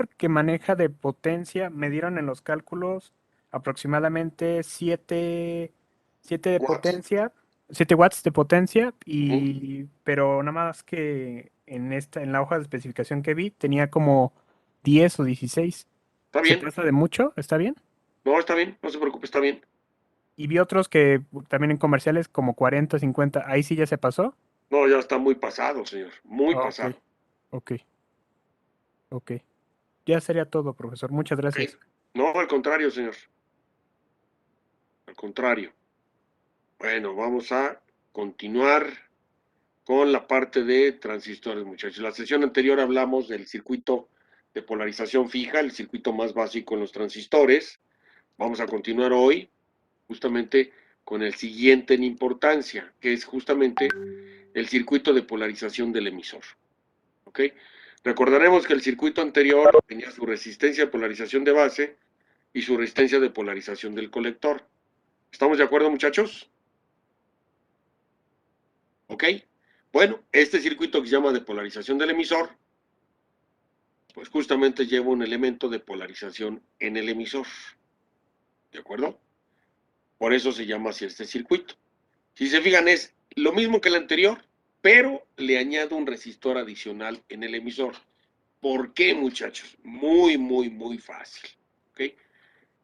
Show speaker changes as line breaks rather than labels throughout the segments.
valor que maneja de potencia, me dieron en los cálculos aproximadamente 7 de
Watts.
potencia, 7 watts de potencia,
Ujú.
pero nada más que en la hoja de especificación que vi, tenía como 10 o 16.
Está
¿Se
bien.
pasa de mucho? ¿Está bien?
No, está bien. No se preocupe, está bien.
Y vi otros que también en comerciales como 40, 50. Ahí sí ya se pasó.
No, ya está muy pasado, señor. Muy
Ah, ok,
pasado.
ok, ok. Ya sería todo, profesor. Muchas
Ok.
gracias.
No, al contrario, señor. Al contrario. Bueno, vamos a continuar con la parte de transistores, muchachos. La sesión anterior hablamos del circuito de polarización fija, el circuito más básico en los transistores. Vamos a continuar hoy justamente con el siguiente en importancia, que es justamente el circuito de polarización del emisor. ¿Ok? Recordaremos que el circuito anterior tenía su resistencia de polarización de base y su resistencia de polarización del colector. ¿Estamos de acuerdo, muchachos? ¿Ok? Bueno, este circuito que se llama de polarización del emisor, pues justamente lleva un elemento de polarización en el emisor. ¿De acuerdo? Por eso se llama así este circuito. Si se fijan, es lo mismo que el anterior, pero le añado un resistor adicional en el emisor. ¿Por qué, muchachos? Muy, muy, muy fácil. ¿Ok?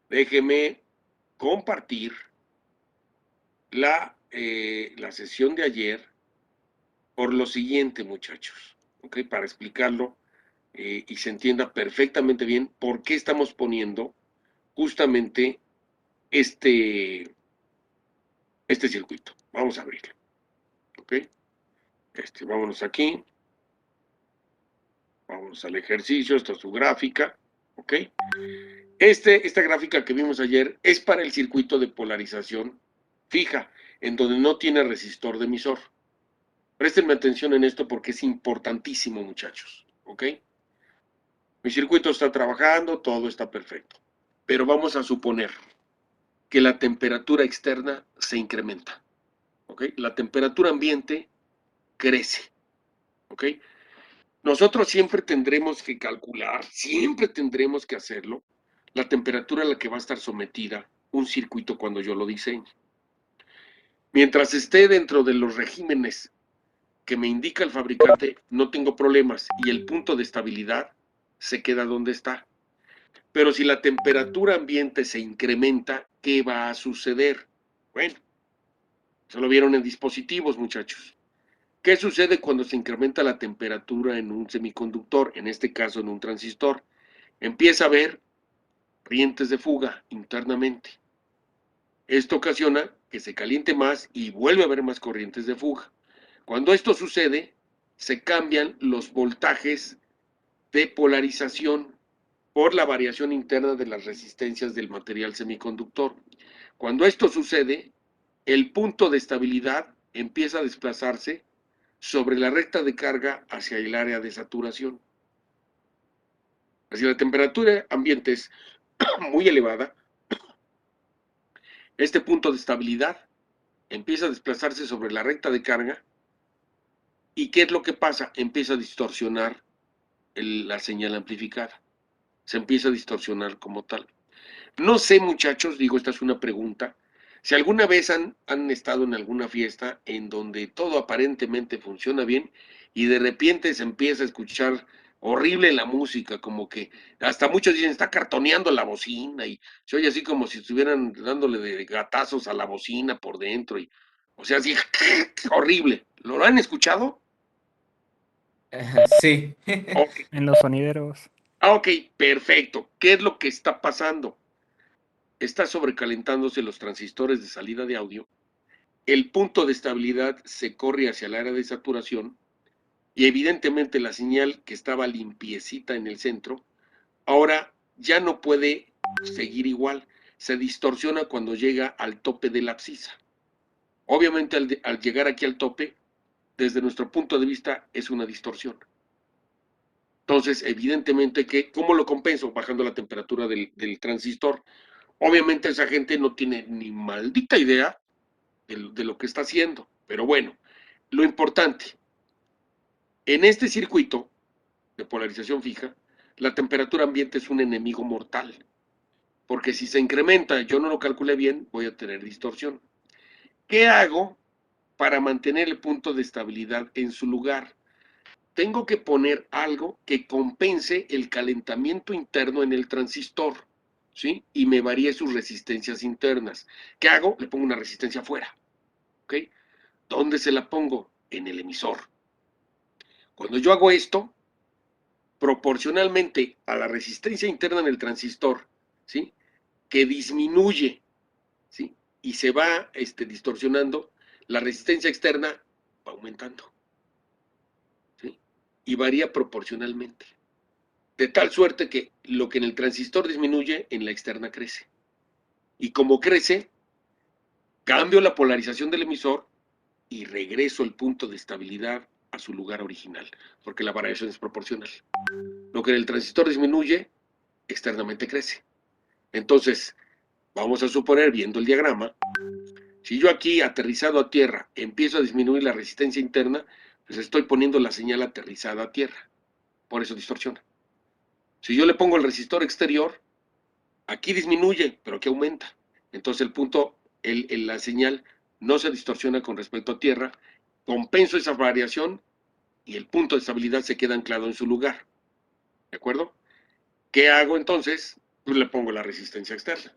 Déjeme compartir la sesión de ayer por lo siguiente, muchachos. ¿Ok? Para explicarlo y se entienda perfectamente bien por qué estamos poniendo justamente este, este circuito. Vamos a abrirlo. ¿Ok? Vámonos aquí. Vamos al ejercicio. Esta es su gráfica. ¿Ok? Esta gráfica que vimos ayer es para el circuito de polarización fija, en donde no tiene resistor de emisor. Préstenme atención en esto porque es importantísimo, muchachos. ¿Ok? Mi circuito está trabajando, todo está perfecto. Pero vamos a suponer que la temperatura externa se incrementa. ¿Ok? La temperatura ambiente crece. ¿Ok? Nosotros siempre tendremos que calcular, siempre tendremos que hacerlo, la temperatura a la que va a estar sometida un circuito cuando yo lo diseñe. Mientras esté dentro de los regímenes que me indica el fabricante, no tengo problemas y el punto de estabilidad se queda donde está. Pero si la temperatura ambiente se incrementa, ¿qué va a suceder? Bueno, eso lo vieron en dispositivos, muchachos. ¿Qué sucede cuando se incrementa la temperatura en un semiconductor, en este caso en un transistor? Empieza a haber corrientes de fuga internamente. Esto ocasiona que se caliente más y vuelve a haber más corrientes de fuga. Cuando esto sucede, se cambian los voltajes de polarización por la variación interna de las resistencias del material semiconductor. Cuando esto sucede, el punto de estabilidad empieza a desplazarse sobre la recta de carga hacia el área de saturación. Si la temperatura ambiente es muy elevada, este punto de estabilidad empieza a desplazarse sobre la recta de carga. ¿Y qué es lo que pasa? Empieza a distorsionar la señal amplificada. Se empieza a distorsionar como tal. No sé, muchachos, digo, esta es una pregunta. Si alguna vez han estado en alguna fiesta en donde todo aparentemente funciona bien y de repente se empieza a escuchar horrible la música, como que hasta muchos dicen está cartoneando la bocina y se oye así como si estuvieran dándole de gatazos a la bocina por dentro y, o sea, así horrible. ¿Lo han escuchado?
Sí.
Ok.
En los sonideros.
Ok, perfecto. ¿Qué es lo que está pasando? Está sobrecalentándose los transistores de salida de audio, el punto de estabilidad se corre hacia el área de saturación y evidentemente la señal que estaba limpiecita en el centro, ahora ya no puede seguir igual, se distorsiona cuando llega al tope de la abscisa. Obviamente al llegar aquí al tope, desde nuestro punto de vista es una distorsión. Entonces, evidentemente que, ¿cómo lo compenso? Bajando la temperatura del transistor. Obviamente esa gente no tiene ni maldita idea de lo que está haciendo. Pero bueno, lo importante, en este circuito de polarización fija, la temperatura ambiente es un enemigo mortal, porque si se incrementa, yo no lo calculé bien, voy a tener distorsión. ¿Qué hago para mantener el punto de estabilidad en su lugar? Tengo que poner algo que compense el calentamiento interno en el transistor, ¿sí? Y me varíe sus resistencias internas. ¿Qué hago? Le pongo una resistencia afuera, ¿ok? ¿Dónde se la pongo? En el emisor. Cuando yo hago esto, proporcionalmente a la resistencia interna en el transistor, ¿sí? Que disminuye, ¿sí? Y se va distorsionando, la resistencia externa va aumentando, ¿sí? Y varía proporcionalmente. De tal suerte que lo que en el transistor disminuye, en la externa crece. Y como crece, cambio la polarización del emisor y regreso el punto de estabilidad a su lugar original, porque la variación es proporcional. Lo que en el transistor disminuye, externamente crece. Entonces, vamos a suponer, viendo el diagrama, si yo aquí, aterrizado a tierra, empiezo a disminuir la resistencia interna, pues estoy poniendo la señal aterrizada a tierra. Por eso distorsiona. Si yo le pongo el resistor exterior, aquí disminuye, pero aquí aumenta. Entonces el punto, la señal no se distorsiona con respecto a tierra, compenso esa variación y el punto de estabilidad se queda anclado en su lugar. ¿De acuerdo? ¿Qué hago entonces? Pues le pongo la resistencia externa.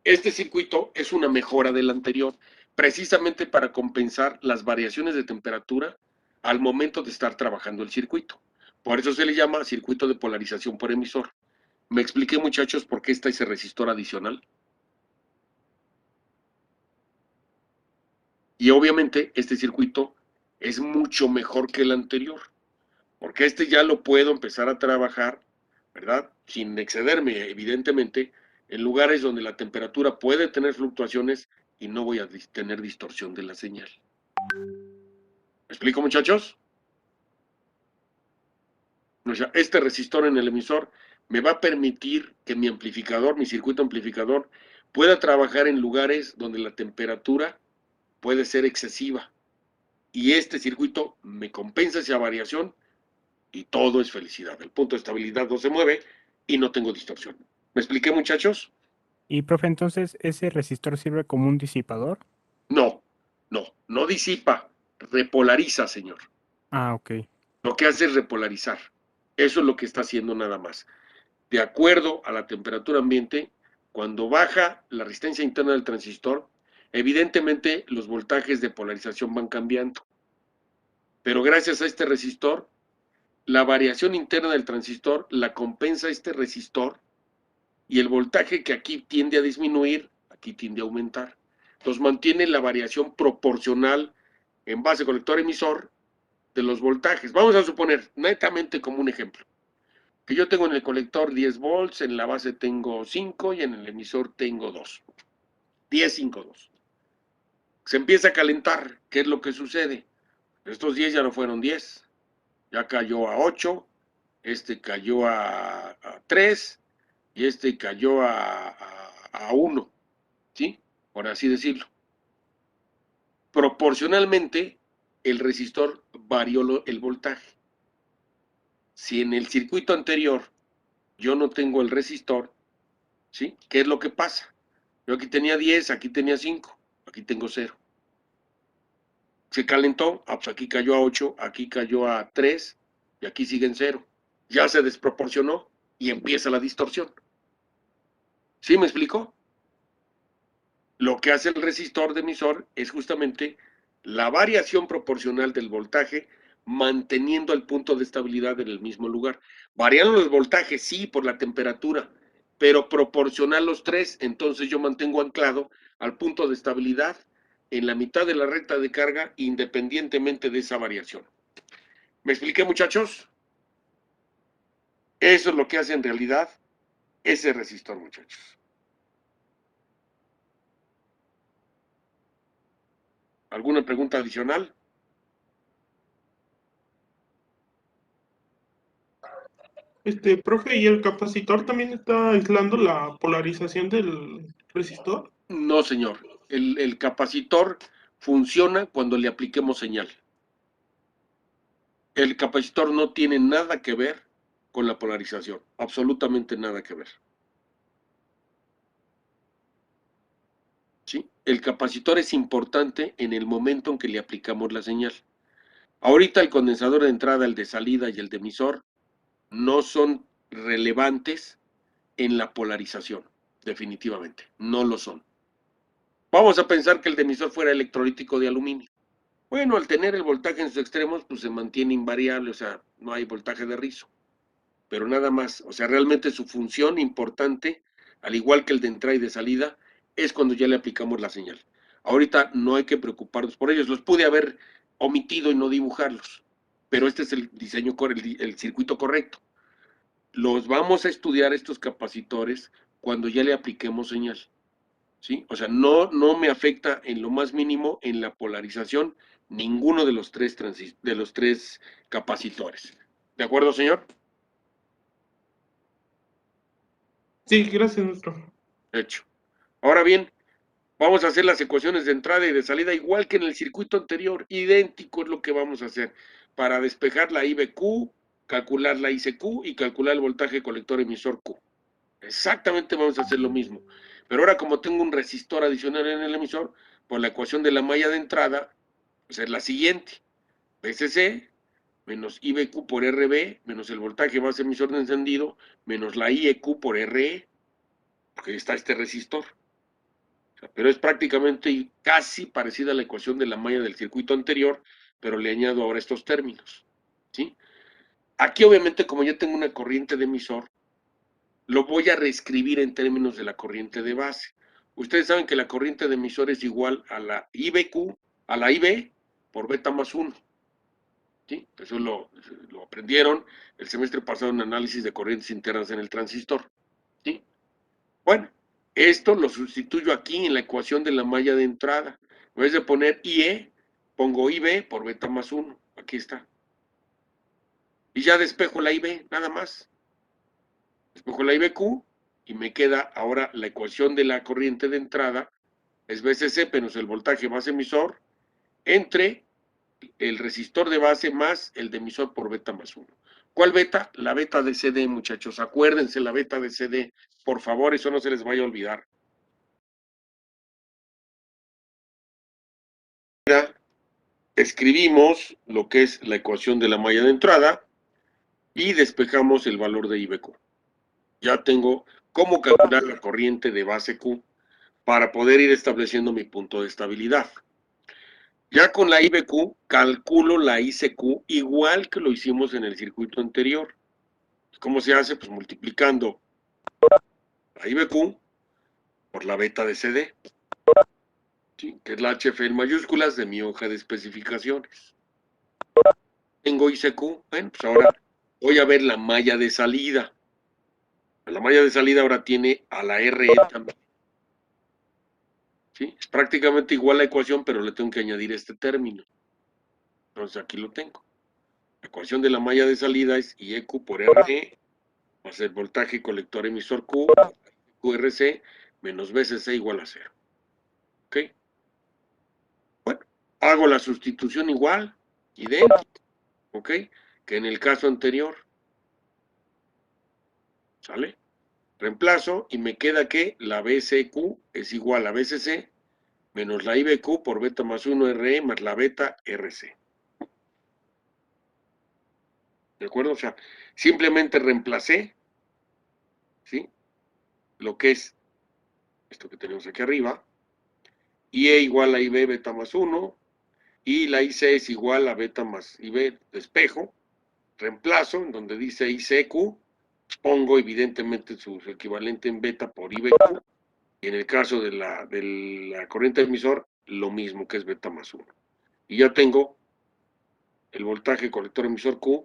Este circuito es una mejora del anterior, precisamente para compensar las variaciones de temperatura al momento de estar trabajando el circuito. Por eso se le llama circuito de polarización por emisor. ¿Me expliqué, muchachos, por qué está ese resistor adicional? Y obviamente este circuito es mucho mejor que el anterior, porque este ya lo puedo empezar a trabajar, ¿verdad? Sin excederme, evidentemente, en lugares donde la temperatura puede tener fluctuaciones y no voy a tener distorsión de la señal. ¿Me explico, muchachos? O sea, este resistor en el emisor me va a permitir que mi amplificador, mi circuito amplificador, pueda trabajar en lugares donde la temperatura puede ser excesiva. Y este circuito me compensa esa variación y todo es felicidad. El punto de estabilidad no se mueve y no tengo distorsión. ¿Me expliqué, muchachos?
Y profe, entonces, ¿ese resistor sirve como un disipador?
No, no disipa, repolariza, señor.
Ah, ok.
Lo que hace es repolarizar. Eso es lo que está haciendo nada más. De acuerdo a la temperatura ambiente, cuando baja la resistencia interna del transistor, evidentemente los voltajes de polarización van cambiando. Pero gracias a este resistor, la variación interna del transistor la compensa este resistor y el voltaje que aquí tiende a disminuir, aquí tiende a aumentar. Entonces mantiene la variación proporcional en base colector emisor de los voltajes. Vamos a suponer, netamente como un ejemplo, que yo tengo en el colector 10 volts, en la base tengo 5 y en el emisor tengo 2. 10, 5, 2. Se empieza a calentar. ¿Qué es lo que sucede? Estos 10 ya no fueron 10. Ya cayó a 8, este cayó a 3 y este cayó a 1, ¿sí? Por así decirlo. Proporcionalmente, el resistor varió el voltaje. Si en el circuito anterior yo no tengo el resistor, ¿sí? ¿Qué es lo que pasa? Yo aquí tenía 10, aquí tenía 5, aquí tengo 0. Se calentó, pues aquí cayó a 8, aquí cayó a 3 y aquí sigue en 0. Ya se desproporcionó y empieza la distorsión. ¿Sí me explicó? Lo que hace el resistor de emisor es justamente la variación proporcional del voltaje manteniendo el punto de estabilidad en el mismo lugar. Variando los voltajes, sí, por la temperatura, pero proporcional los tres, entonces yo mantengo anclado al punto de estabilidad en la mitad de la recta de carga independientemente de esa variación. ¿Me expliqué, muchachos? Eso es lo que hace en realidad ese resistor, muchachos. ¿Alguna pregunta adicional?
Profe, ¿y el capacitor también está aislando la polarización del resistor?
No, señor. El capacitor funciona cuando le apliquemos señal. El capacitor no tiene nada que ver con la polarización, absolutamente nada que ver. ¿Sí? El capacitor es importante en el momento en que le aplicamos la señal. Ahorita el condensador de entrada, el de salida y el de emisor no son relevantes en la polarización, definitivamente, no lo son. Vamos a pensar que el de emisor fuera electrolítico de aluminio. Bueno, al tener el voltaje en sus extremos, pues se mantiene invariable, o sea, no hay voltaje de rizo. Pero nada más, o sea, realmente su función importante, al igual que el de entrada y de salida, es cuando ya le aplicamos la señal. Ahorita no hay que preocuparnos por ellos, los pude haber omitido y no dibujarlos, pero este es el diseño, el circuito correcto. Los vamos a estudiar estos capacitores cuando ya le apliquemos señal. ¿Sí? O sea, no me afecta en lo más mínimo en la polarización ninguno de los tres capacitores. ¿De acuerdo, señor?
Sí, gracias, maestro.
Hecho. Ahora bien, vamos a hacer las ecuaciones de entrada y de salida igual que en el circuito anterior. Idéntico es lo que vamos a hacer para despejar la IBQ, calcular la ICQ y calcular el voltaje colector emisor Q. Exactamente vamos a hacer lo mismo. Pero ahora como tengo un resistor adicional en el emisor, pues la ecuación de la malla de entrada pues es la siguiente. VCC menos IBQ por RB menos el voltaje base emisor de encendido menos la IEQ por RE, porque está este resistor. O sea, pero es prácticamente casi parecida a la ecuación de la malla del circuito anterior, pero le añado ahora estos términos. ¿Sí? Aquí obviamente como ya tengo una corriente de emisor, lo voy a reescribir en términos de la corriente de base. Ustedes saben que la corriente de emisor es igual a la IBQ, a la IB por beta más 1. ¿Sí? Eso lo aprendieron el semestre pasado en análisis de corrientes internas en el transistor. ¿Sí? Bueno, esto lo sustituyo aquí en la ecuación de la malla de entrada. En vez de poner IE, pongo IB por beta más 1. Aquí está. Y ya despejo la IB, nada más. Despejo la IBQ y me queda ahora la ecuación de la corriente de entrada, es VCC menos el voltaje base emisor, entre el resistor de base más el de emisor por beta más 1. ¿Cuál beta? La beta de CD, muchachos. Acuérdense la beta de CD. Por favor, eso no se les vaya a olvidar. Escribimos lo que es la ecuación de la malla de entrada y despejamos el valor de IBQ. Ya tengo cómo calcular la corriente de base Q para poder ir estableciendo mi punto de estabilidad. Ya con la IBQ calculo la ICQ igual que lo hicimos en el circuito anterior. ¿Cómo se hace? Pues multiplicando la IBQ por la beta de CD, ¿sí? Que es la HF en mayúsculas de mi hoja de especificaciones. Tengo ICQ, bueno, pues ahora voy a ver la malla de salida. La malla de salida ahora tiene a la RE también. ¿Sí? Es prácticamente igual la ecuación, pero le tengo que añadir este término. Entonces aquí lo tengo. La ecuación de la malla de salida es IEQ por RE más el voltaje colector emisor Q, QRC, menos VCC igual a 0. ¿Ok? Bueno, hago la sustitución igual, idéntica, ¿ok? Que en el caso anterior. ¿Sale? Reemplazo y me queda que la BCQ es igual a BCC menos la IBQ por beta más 1 RE más la beta RC. ¿De acuerdo? O sea, simplemente reemplacé, ¿sí? Lo que es esto que tenemos aquí arriba, IE igual a IB beta más 1, y la IC es igual a beta más IB despejo, reemplazo, en donde dice ICQ, pongo evidentemente su equivalente en beta por IBQ, y en el caso de la corriente emisor, lo mismo que es beta más 1. Y ya tengo el voltaje colector emisor Q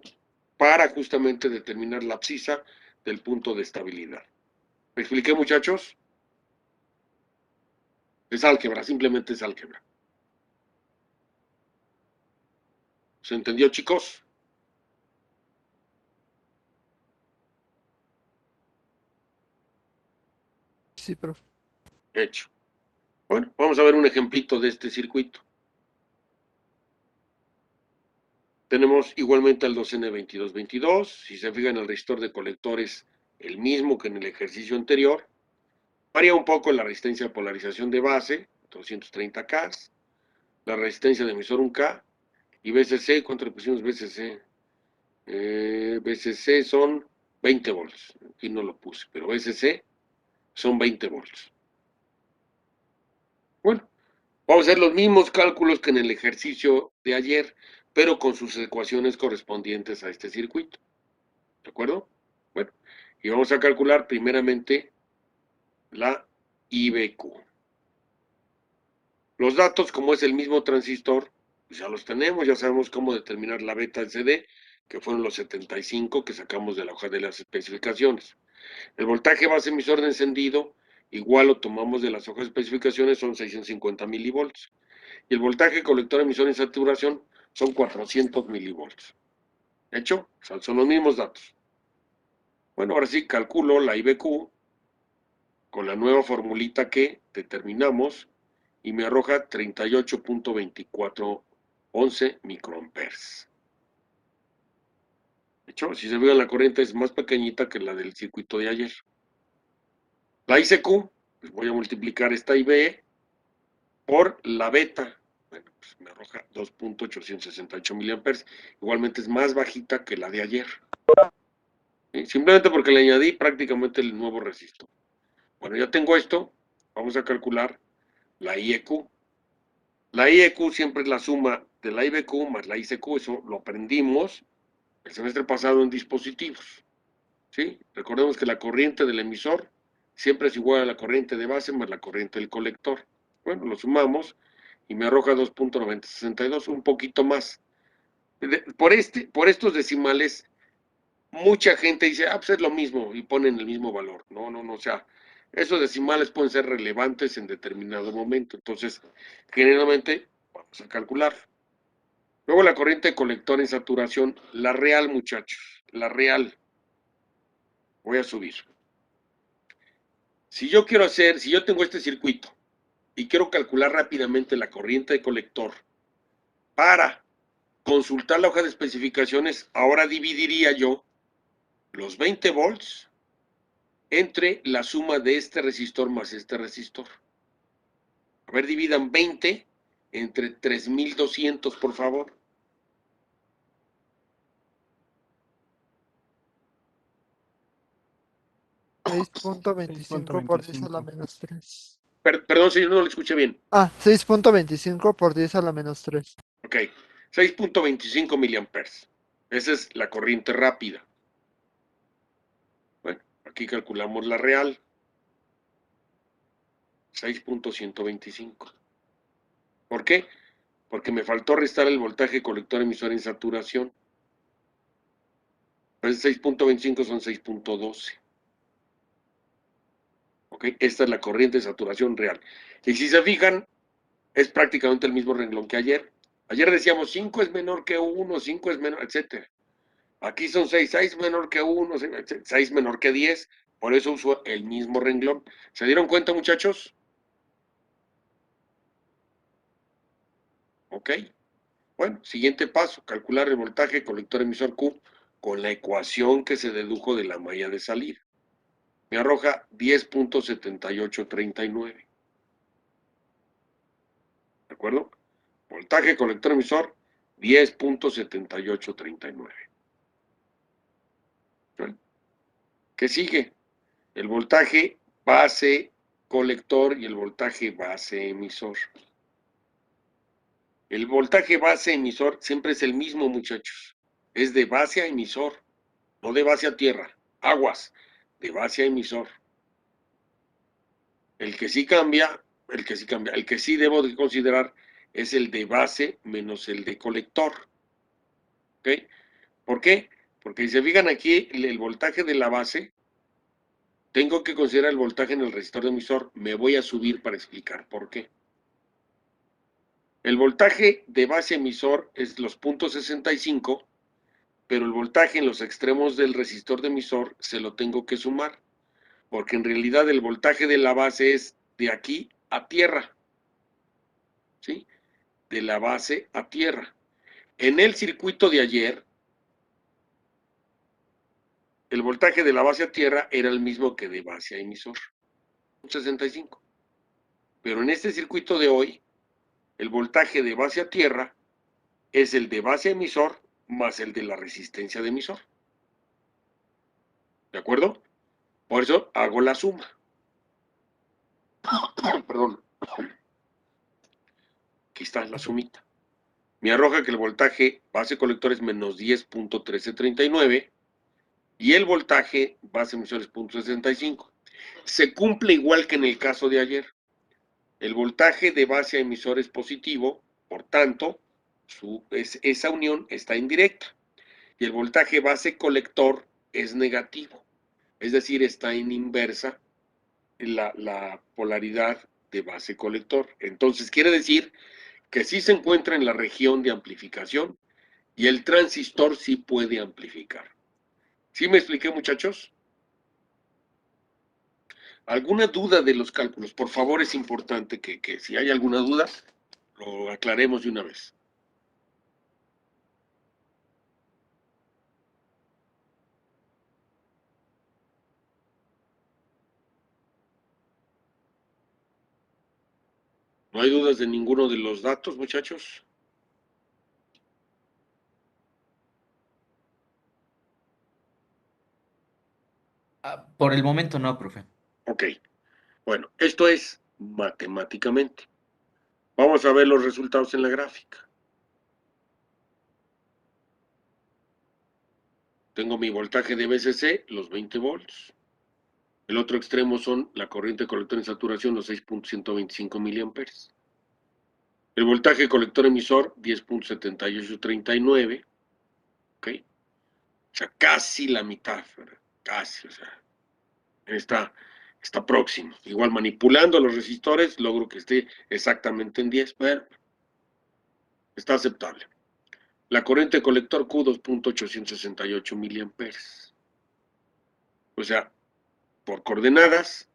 para justamente determinar la abscisa del punto de estabilidad. ¿Me expliqué, muchachos? Es álgebra, simplemente es álgebra. ¿Se entendió, chicos?
Sí, profe.
Hecho. Bueno, vamos a ver un ejemplito de este circuito. Tenemos igualmente al 2N2222. Si se fijan, el resistor de colectores el mismo que en el ejercicio anterior. Varía un poco la resistencia de polarización de base, 230K, la resistencia de emisor 1K, y BCC, ¿cuánto le pusimos BCC? BCC son 20 volts, aquí no lo puse, pero BCC son 20 volts. Bueno, vamos a hacer los mismos cálculos que en el ejercicio de ayer, pero con sus ecuaciones correspondientes a este circuito. ¿De acuerdo? Bueno, y vamos a calcular primeramente la IBQ. Los datos, como es el mismo transistor, pues ya los tenemos, ya sabemos cómo determinar la beta LCD, que fueron los 75 que sacamos de la hoja de las especificaciones. El voltaje base emisor de encendido, igual lo tomamos de las hojas de especificaciones, son 650 milivolts. Y el voltaje colector emisor en saturación son 400 milivolts. ¿Hecho? O sea, son los mismos datos. Bueno, ahora sí calculo la IBQ con la nueva formulita que determinamos y me arroja 38.2411 microamperes. De hecho, si se fijan, la corriente es más pequeñita que la del circuito de ayer. La ICQ, pues voy a multiplicar esta IB por la beta. Bueno, pues me arroja 2.868 miliamperes. Igualmente es más bajita que la de ayer. ¿Sí? Simplemente porque le añadí prácticamente el nuevo resistor. Bueno, ya tengo esto. Vamos a calcular la IEQ. La IEQ siempre es la suma de la IBQ más la ICQ. Eso lo aprendimos el semestre pasado en dispositivos. ¿Sí? Recordemos que la corriente del emisor siempre es igual a la corriente de base más la corriente del colector. Bueno, lo sumamos y me arroja 2.962, un poquito más. Por estos decimales, mucha gente dice, pues es lo mismo, y ponen el mismo valor. No, o sea, esos decimales pueden ser relevantes en determinado momento. Entonces, generalmente, vamos a calcular. Luego la corriente de colector en saturación, la real, muchachos, la real. Voy a subir. Si yo tengo este circuito y quiero calcular rápidamente la corriente de colector para consultar la hoja de especificaciones, ahora dividiría yo los 20 volts entre la suma de este resistor más este resistor. A ver, dividan 20 entre 3200, por favor.
$6.25 por 10 a la menos 3.
Perdón, señor, no lo escuché bien.
6.25 por 10 a la menos 3.
Ok, 6.25 miliamperes. Esa es la corriente rápida. Bueno, aquí calculamos la real. 6.125. ¿Por qué? Porque me faltó restar el voltaje colector emisor en saturación. Pues 6.25 son 6.12. ¿Ok? Esta es la corriente de saturación real. Y si se fijan, es prácticamente el mismo renglón que ayer. Ayer decíamos 5 es menor que 1, 5 es menor, etc. Aquí son 6, 6 menor que 1, 6 menor que 10. Por eso uso el mismo renglón. ¿Se dieron cuenta, muchachos? ¿Ok? Bueno, siguiente paso, calcular el voltaje colector emisor Q con la ecuación que se dedujo de la malla de salida. Me arroja 10.7839. ¿De acuerdo? Voltaje colector emisor 10.7839. ¿Qué sigue? El voltaje base colector y el voltaje base emisor. El voltaje base emisor siempre es el mismo, muchachos. Es de base a emisor, no de base a tierra. Aguas, de base a emisor. El que sí debo de considerar es el de base menos el de colector. ¿Ok? ¿Por qué? Porque si se fijan aquí, el voltaje de la base, tengo que considerar el voltaje en el resistor de emisor. Me voy a subir para explicar por qué. El voltaje de base emisor es los puntos 65, pero el voltaje en los extremos del resistor de emisor se lo tengo que sumar, porque en realidad el voltaje de la base es de aquí a tierra, ¿sí? De la base a tierra. En el circuito de ayer, el voltaje de la base a tierra era el mismo que de base a emisor, 65. Pero en este circuito de hoy, el voltaje de base a tierra es el de base a emisor más el de la resistencia de emisor. ¿De acuerdo? Por eso hago la suma. Perdón. Aquí está la sumita. Me arroja que el voltaje base colector es menos 10.1339 y el voltaje base emisor es 0.65. Se cumple igual que en el caso de ayer. El voltaje de base a emisor es positivo, por tanto, esa unión está indirecta. Y el voltaje base colector es negativo, es decir, está en inversa la polaridad de base colector. Entonces, quiere decir que sí se encuentra en la región de amplificación y el transistor sí puede amplificar. ¿Sí me expliqué, muchachos? ¿Alguna duda de los cálculos? Por favor, es importante que si hay alguna duda, lo aclaremos de una vez. ¿No hay dudas de ninguno de los datos, muchachos?
Por el momento no, profe.
Ok. Bueno, esto es matemáticamente. Vamos a ver los resultados en la gráfica. Tengo mi voltaje de BCC, los 20 volts. El otro extremo son la corriente colector en saturación, los 6.125 miliamperes. El voltaje colector emisor, 10.7839. ¿Ok? O sea, casi la mitad, ¿verdad? Casi, o sea, está próximo. Igual manipulando los resistores, logro que esté exactamente en 10, pero está aceptable. La corriente colector Q, 2.868 miliamperes. O sea, por coordenadas,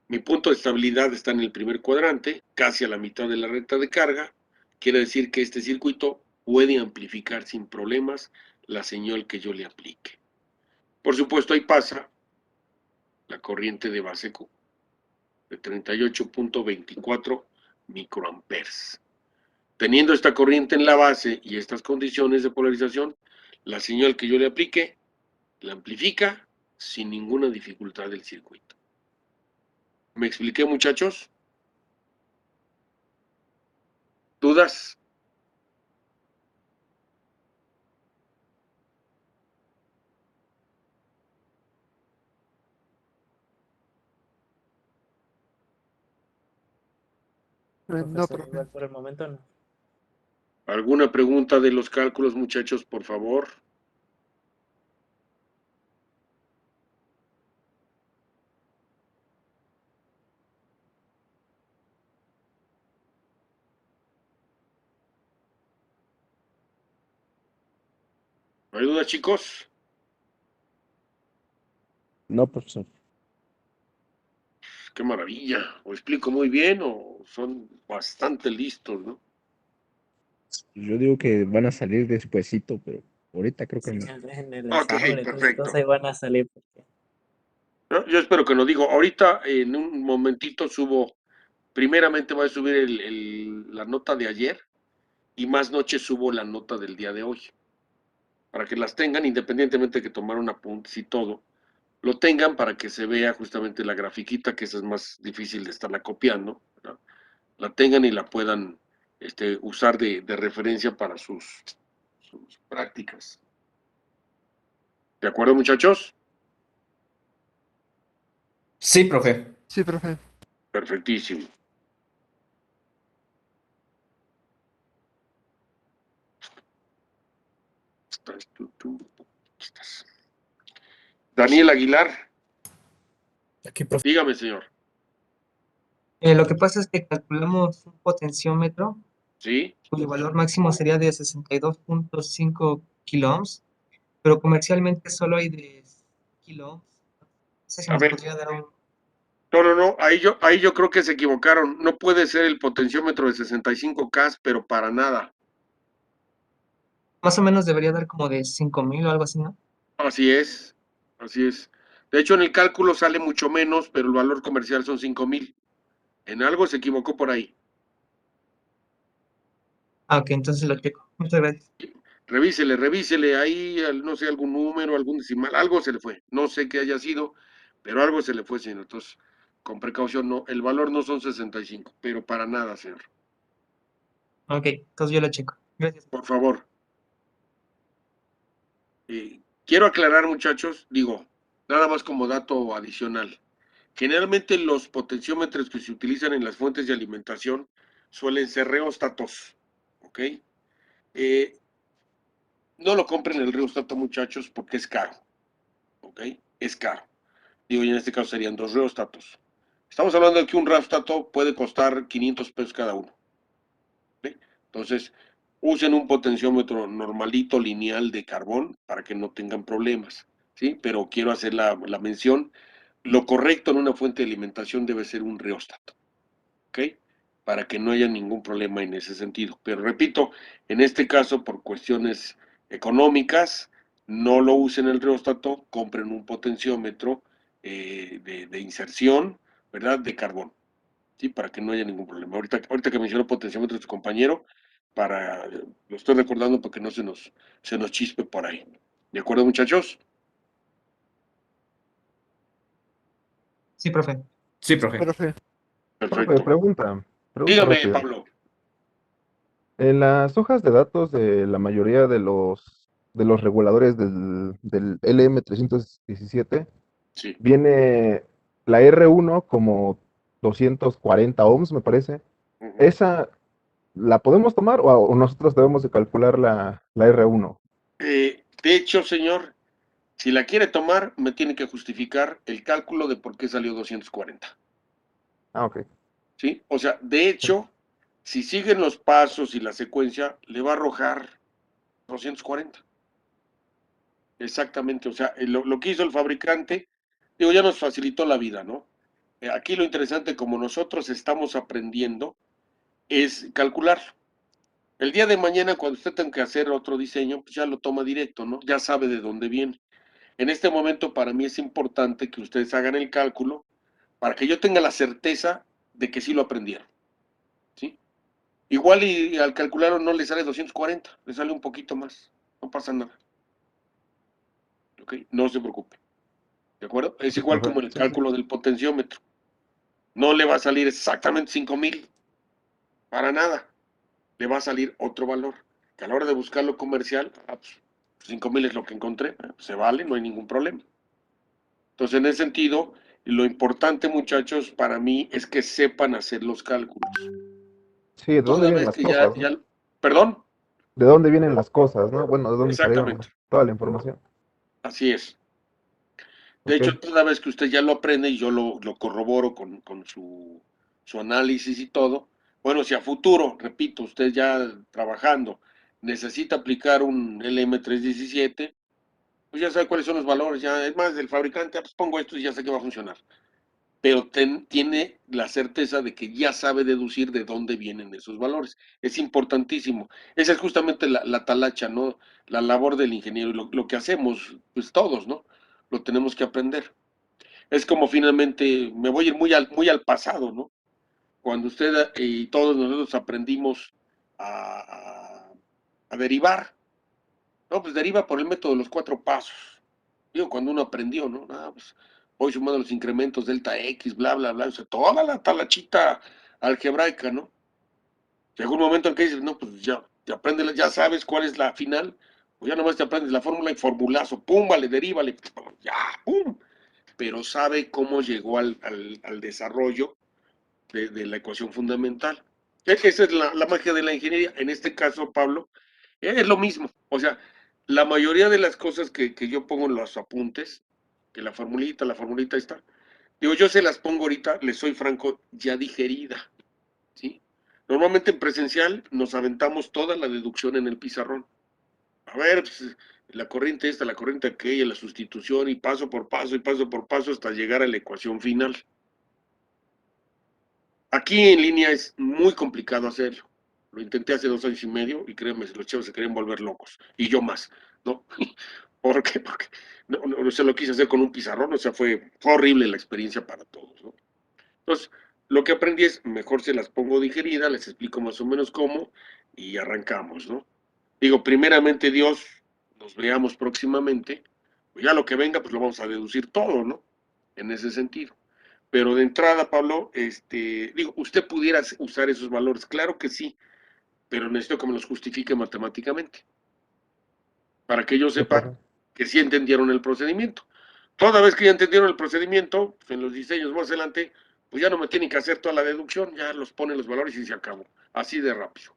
mi punto de estabilidad está en el primer cuadrante, casi a la mitad de la recta de carga. Quiere decir que este circuito puede amplificar sin problemas la señal que yo le aplique. Por supuesto, ahí pasa la corriente de base Q, de 38.24 microamperes. Teniendo esta corriente en la base y estas condiciones de polarización, la señal que yo le aplique la amplifica sin ninguna dificultad del circuito. ¿Me expliqué, muchachos? ¿Dudas?
No,
Profesor,
profe.
igual por el momento no.
¿Alguna pregunta de los cálculos, muchachos, por favor? ¿No hay dudas, chicos?
No, profesor.
¡Qué maravilla! ¿O explico muy bien o son bastante listos, no?
Yo digo que van a salir despuesito, pero ahorita creo que
Sí,
no.
en el
Ok,
examen, entonces
perfecto.
todos ahí van a salir. Porque...
¿No? Yo espero que no digo. Ahorita, en un momentito, primeramente voy a subir la nota de ayer y más noche subo la nota del día de hoy. Para que las tengan, independientemente de que tomaron apuntes y todo, lo tengan para que se vea justamente la grafiquita, que esa es más difícil de estarla copiando, ¿verdad? La tengan y la puedan usar de referencia para sus prácticas. ¿De acuerdo, muchachos?
Sí, profe.
Sí, profe.
Perfectísimo. Daniel Aguilar,
Aquí, profe.
dígame, señor.
Lo que pasa es que calculamos un potenciómetro
¿Sí?
cuyo valor máximo sería de 62.5 kiloohms, pero comercialmente solo hay de kiloohms. No sé si
A
nos
ver.
podría dar un...
No. Ahí yo creo que se equivocaron. No puede ser el potenciómetro de 65K, pero para nada.
Más o menos debería dar como de 5,000 o algo así, ¿no?
Así es, así es. De hecho, en el cálculo sale mucho menos, pero el valor comercial son 5,000. En algo se equivocó por ahí.
Ah, ok, entonces lo checo. Muchas gracias.
Revísele ahí, no sé, algún número, algún decimal, algo se le fue. No sé qué haya sido, pero algo se le fue, señor. Entonces, con precaución, no, el valor no son 65, pero para nada, señor.
Ok, entonces yo lo checo. Gracias.
Por favor. Quiero aclarar, muchachos, digo, nada más como dato adicional. Generalmente los potenciómetros que se utilizan en las fuentes de alimentación suelen ser reóstatos, ¿ok? No lo compren el reóstato, muchachos, porque es caro, ¿ok? Es caro. Digo, y en este caso serían 2 reóstatos. Estamos hablando de que un reóstato puede costar 500 pesos cada uno. ¿Sí? Entonces, usen un potenciómetro normalito, lineal de carbón, para que no tengan problemas, ¿sí? Pero quiero hacer la mención, lo correcto en una fuente de alimentación debe ser un reóstato, ¿ok? Para que no haya ningún problema en ese sentido. Pero repito, en este caso, por cuestiones económicas, no lo usen el reóstato, compren un potenciómetro de inserción, ¿verdad? De carbón, ¿sí? Para que no haya ningún problema. Ahorita que mencionó potenciómetro su compañero, lo estoy recordando para que no se nos chispe por ahí. ¿De acuerdo, muchachos?
Sí, profe.
Sí, profe.
Profe,
Profe,
Perfecto.
pregunta
Dígame,
rápida.
Pablo.
En las hojas de datos de la mayoría de los reguladores del LM317
Sí.
viene la R1 como 240 ohms, me parece.
Ujú.
¿Esa la podemos tomar o nosotros debemos de calcular la R1?
De hecho, señor, si la quiere tomar, me tiene que justificar el cálculo de por qué salió 240.
Ah, ok.
¿Sí? O sea, de hecho, si siguen los pasos y la secuencia, le va a arrojar 240. Exactamente. O sea, lo que hizo el fabricante, digo, ya nos facilitó la vida, ¿no? Aquí lo interesante, como nosotros estamos aprendiendo, es calcular. El día de mañana, cuando usted tenga que hacer otro diseño, pues ya lo toma directo, ¿no? Ya sabe de dónde viene. En este momento, para mí es importante que ustedes hagan el cálculo para que yo tenga la certeza de que sí lo aprendieron, ¿sí? Igual y al calcularlo no le sale 240, le sale un poquito más, no pasa nada, ¿ok? No se preocupe, ¿de acuerdo? Es
Sí,
igual
profe.
como el
Sí, sí.
cálculo del potenciómetro. No le va a salir exactamente 5,000, para nada. Le va a salir otro valor, que a la hora de buscarlo comercial, pues 5,000 es lo que encontré, se vale, no hay ningún problema. Entonces, en ese sentido, lo importante, muchachos, para mí es que sepan hacer los cálculos.
Sí, ¿de dónde
Toda
vienen
vez
las
que ya,
cosas, no?
perdón,
¿De dónde vienen las cosas, no? Bueno, ¿de dónde salieron
exactamente,
toda la información?
así es. De
Ok.
hecho, toda vez que usted ya lo aprende y yo lo corroboro con su análisis y todo, bueno, si a futuro, repito, usted ya trabajando necesita aplicar un LM317, pues ya sabe cuáles son los valores, ya es más del fabricante, pues pongo esto y ya sé que va a funcionar. Pero tiene la certeza de que ya sabe deducir de dónde vienen esos valores. Es importantísimo. Esa es justamente la talacha, ¿no? La labor del ingeniero y lo que hacemos, pues todos, ¿no? Lo tenemos que aprender. Es como finalmente, me voy a ir muy al pasado, ¿no? Cuando usted y todos nosotros aprendimos a derivar, ¿no? Pues deriva por el método de los 4 pasos. Digo, cuando uno aprendió, ¿no? Pues voy sumando los incrementos delta X, bla, bla, bla, o sea, toda la talachita algebraica, ¿no? Llega un momento en que dices, no, pues ya, te aprendes, ya sabes cuál es la final, pues ya nomás te aprendes la fórmula y formulazo, pum, vale, derívale, ya, pum, pero sabe cómo llegó al desarrollo de la ecuación fundamental. Esa es la magia de la ingeniería. En este caso, Pablo, es lo mismo. O sea, la mayoría de las cosas que yo pongo en los apuntes, que la formulita está, digo, yo se las pongo ahorita, les soy franco, ya digerida, ¿sí? Normalmente en presencial nos aventamos toda la deducción en el pizarrón. A ver, pues, la corriente esta, la corriente aquella, la sustitución, y paso por paso, hasta llegar a la ecuación final. Aquí en línea es muy complicado hacerlo. Lo intenté hace 2 años y medio y créanme, los chavos se querían volver locos. Y yo más, ¿no? ¿Por qué? Porque no se lo quise hacer con un pizarrón, o sea, fue horrible la experiencia para todos, ¿no? Entonces, lo que aprendí es, mejor se las pongo digeridas, les explico más o menos cómo y arrancamos, ¿no? Digo, primeramente Dios, nos veamos próximamente, pues ya lo que venga, pues lo vamos a deducir todo, ¿no? En ese sentido. Pero de entrada, Pablo, digo, ¿usted pudiera usar esos valores? Claro que sí, pero necesito que me los justifique matemáticamente, para que yo
Sí,
sepa
profe.
que sí entendieron el procedimiento. Toda vez que ya entendieron el procedimiento, pues en los diseños más adelante, pues ya no me tienen que hacer toda la deducción, ya los ponen los valores y se acabó. Así de rápido.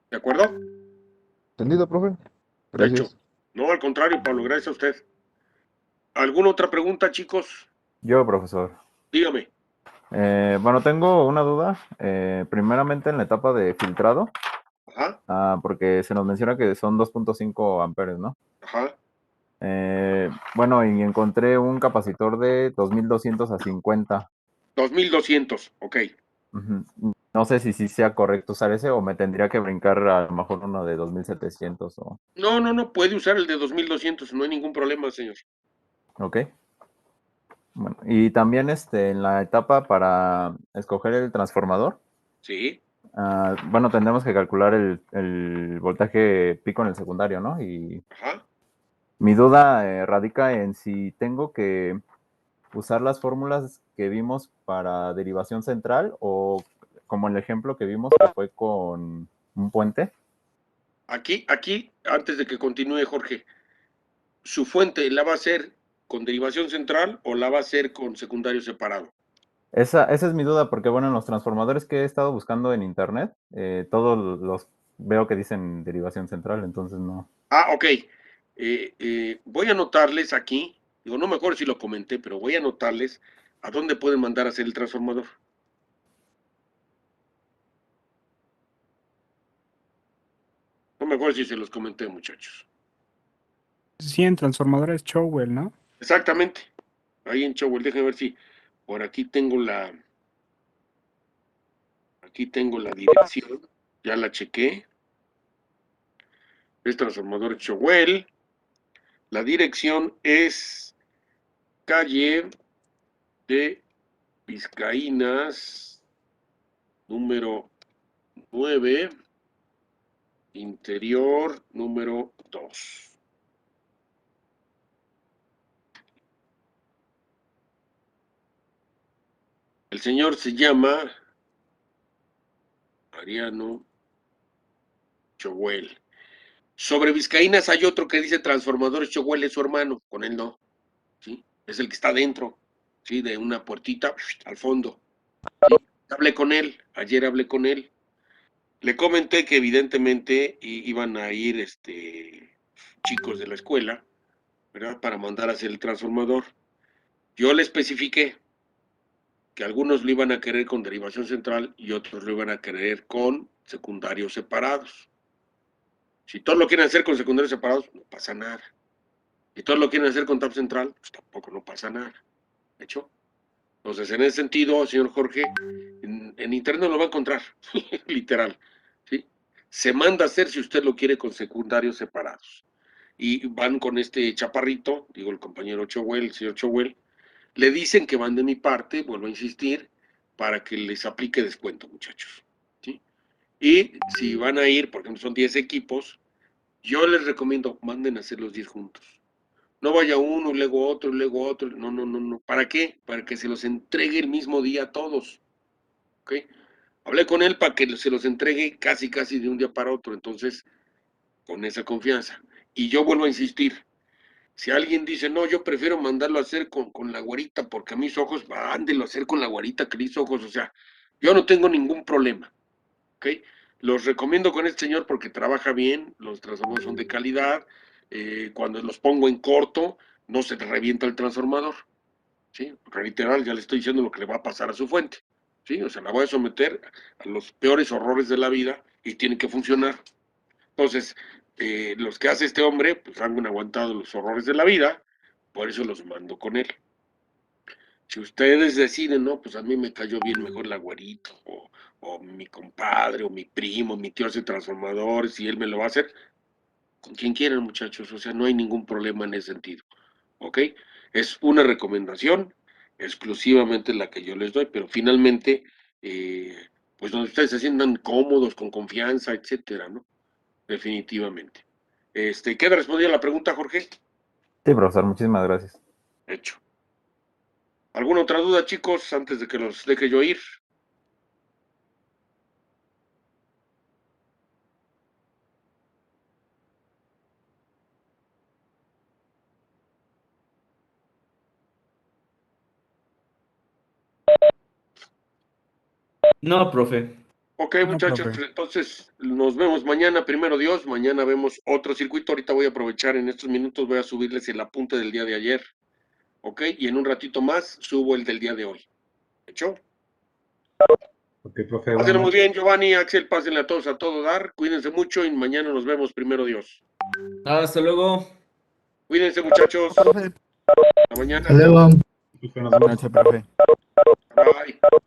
¿De acuerdo?
¿Entendido, profe?
De hecho,
Gracias.
no, al contrario, Pablo, gracias a usted. ¿Alguna otra pregunta, chicos?
Yo, profesor.
Dígame.
Bueno, tengo una duda. Primeramente en la etapa de filtrado,
Ajá,
porque se nos menciona que son 2.5 amperes, ¿no?
ajá.
Bueno, y encontré un capacitor de 2200 a 50.
2200, ok.
Ujú. No sé si sí sea correcto usar ese o me tendría que brincar a lo mejor uno de 2700 o...
No, puede usar el de 2200, no hay ningún problema, señor.
Ok. Bueno, y también en la etapa para escoger el transformador,
Sí,
bueno, tendremos que calcular el voltaje pico en el secundario, ¿no? Y
ajá.
mi duda radica en si tengo que usar las fórmulas que vimos para derivación central o como el ejemplo que vimos que fue con un puente.
Aquí, antes de que continúe, Jorge, ¿su fuente la va a hacer con derivación central o la va a hacer con secundario separado?
Esa es mi duda, porque bueno, en los transformadores que he estado buscando en internet, todos los veo que dicen derivación central, entonces no.
Ah, ok. Voy a anotarles aquí, digo, no me acuerdo si lo comenté, pero voy a anotarles a dónde pueden mandar a hacer el transformador. No me acuerdo si se los comenté, muchachos.
Sí, en transformadores Chowell, ¿no?
Exactamente. Ahí en Chowell, déjenme ver si por aquí tengo la dirección, ya la chequé. Es transformador Chowell. La dirección es calle de Vizcaínas, número 9, interior número 2. El señor se llama Mariano Chowell. Sobre Vizcaínas hay otro que dice Transformadores Chowell, es su hermano, con él no, ¿sí? Es el que está dentro, ¿sí? De una puertita al fondo, ¿sí? Hablé con él, ayer hablé con él. Le comenté que evidentemente iban a ir chicos de la escuela, ¿verdad? Para mandar a hacer el transformador. Yo le especifiqué que algunos lo iban a querer con derivación central y otros lo iban a querer con secundarios separados. Si todos lo quieren hacer con secundarios separados, no pasa nada. Si todos lo quieren hacer con tap central, pues tampoco no pasa nada. ¿De hecho? Entonces, en ese sentido, señor Jorge, en internet lo va a encontrar, literal. ¿Sí? Se manda a hacer si usted lo quiere con secundarios separados. Y van con este chaparrito, digo el compañero Chowell, el señor Chowell, le dicen que van de mi parte, vuelvo a insistir, para que les aplique descuento, muchachos. ¿Sí? Y si van a ir, por ejemplo, son 10 equipos, yo les recomiendo, manden a hacer los 10 juntos. No vaya uno, y luego otro, y luego otro. No. ¿Para qué? Para que se los entregue el mismo día a todos. ¿Ok? Hablé con él para que se los entregue casi de un día para otro. Entonces, con esa confianza. Y yo vuelvo a insistir. Si alguien dice, no, yo prefiero mandarlo a hacer con la güerita porque a mis ojos, mándelo a hacer con la güerita que mis ojos. O sea, yo no tengo ningún problema. ¿Ok? Los recomiendo con este señor porque trabaja bien, los transformadores son de calidad, cuando los pongo en corto, no se revienta el transformador, ¿sí? Porque literal, ya le estoy diciendo lo que le va a pasar a su fuente, ¿sí? O sea, la voy a someter a los peores horrores de la vida y tiene que funcionar. Entonces, los que hace este hombre, pues han aguantado los horrores de la vida, por eso los mando con él. Si ustedes deciden, no, pues a mí me cayó bien mejor el Agüerito, o mi compadre, o mi primo, mi tío hace transformadores y él me lo va a hacer, con quien quieran, muchachos, o sea, no hay ningún problema en ese sentido, ¿ok? Es una recomendación exclusivamente la que yo les doy, pero finalmente, pues donde ustedes se sientan cómodos, con confianza, etcétera, ¿no? Definitivamente. ¿Queda respondida la pregunta, Jorge?
Sí, profesor, muchísimas gracias.
Hecho. ¿Alguna otra duda, chicos, antes de que los deje yo ir?
No, profe.
Ok,
No,
muchachos,
profe.
pues entonces nos vemos mañana, primero Dios. Mañana vemos otro circuito. Ahorita voy a aprovechar en estos minutos, voy a subirles el apunte del día de ayer. Ok, y en un ratito más subo el del día de hoy. ¿Hecho?
Ok, profe,
Pásenlo
buenas
muy
noches.
bien, Giovanni, Axel, pásenle a todos a todo dar. Cuídense mucho y mañana nos vemos, primero Dios.
Hasta luego.
Cuídense, muchachos.
Profe.
Hasta mañana.
Hasta luego.
Profe, nos
Buenas
vemos.
noches, profe.
Bye.